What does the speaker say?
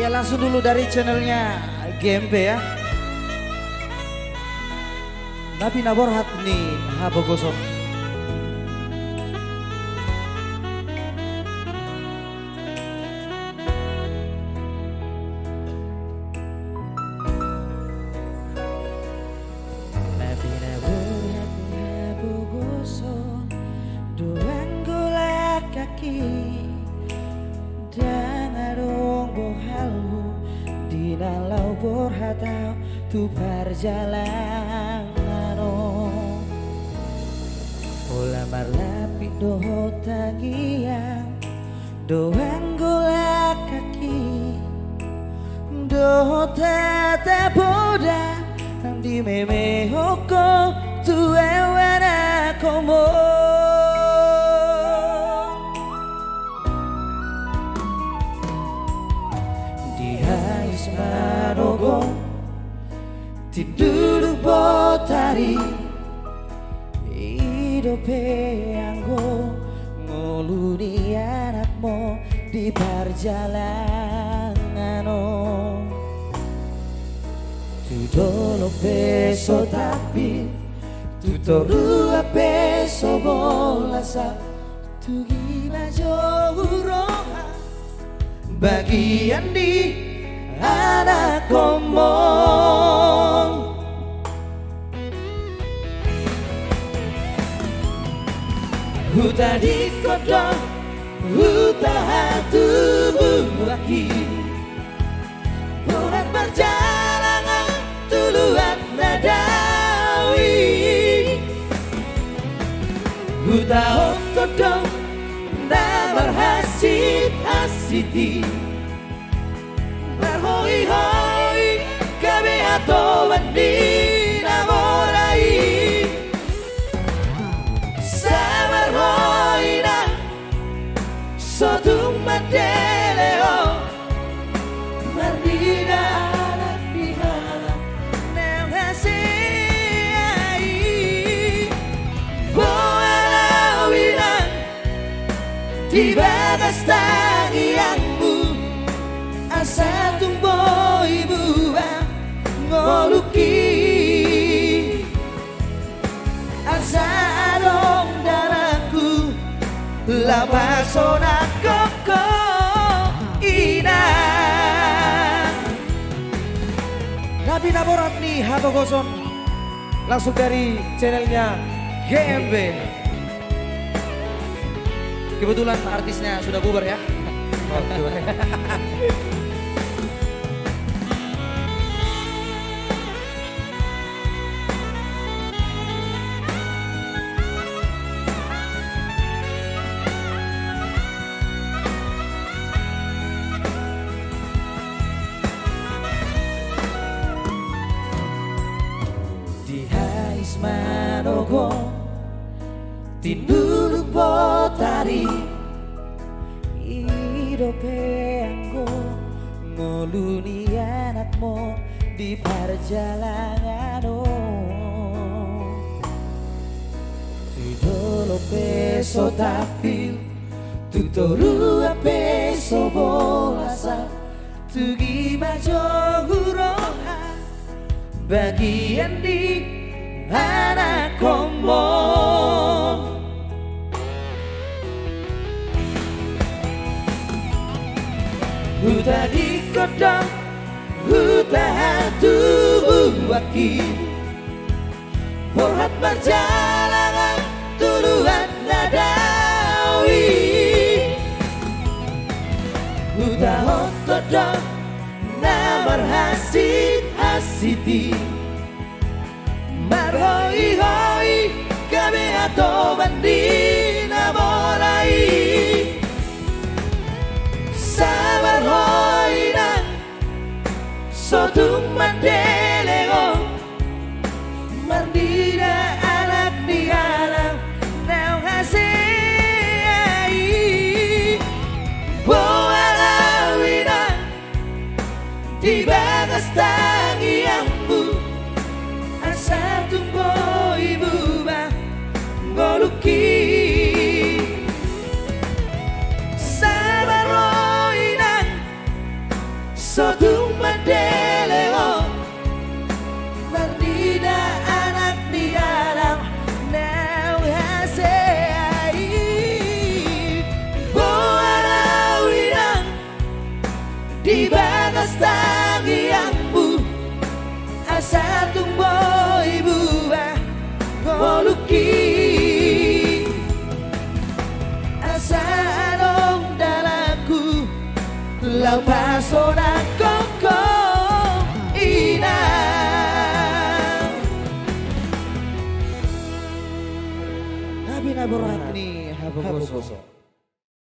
Ya langsung dulu dari channelnya GMP ya. Nabi Naborhat nih Habogosok. Nabi Naborhat nih Habogosok, doang golak kaki dangarong bohalmu dinalau borhatau tu perjalanan ulamar lapi doho tagiang doang golak kaki doho tata boda nang di meme hoko tu ewana komo Dihais manogong tidur botari hidope anggo ngoluni anakmu di perjalanan tudolo peso tapi tutoru peso bolasa tugi majouro bagian di anak omong huta di kodong huta hatu buaki buat perjalanan tuluan nadawi huta otodong berhasil asiti berhoi-hoi kami atau bandi namorai samarhoi na sotung mandeleo mardina anak bihala nang hasiai boa winang tiba kastangiangmu asa tumbo ibu ngoluki asa adong darahku lapasona koko ina Nabi Naborhat nih Habogoson. Langsung dari channelnya GMB. Kebetulan artisnya sudah bubar ya. Dihais manogong tindur potari hidope anggo ngoluni anakmu di perjalanan tudolo peso tapi tutoru peso bolasa tugi majo huroha bagian di anak omong huta di kodong huta hatu buaki borhat perjalanan tuluan nadawi huta otodong namar hasit asiti marhoi-hoi kami atau bandi namorai sabar hoi nang sotung mandelego mardina anak di alam nau hasiai boa lawina tiba kastangiangmu asa tumbo ibu ngoluki Napasona koko inang. Nabi Naborhatni Habagoso.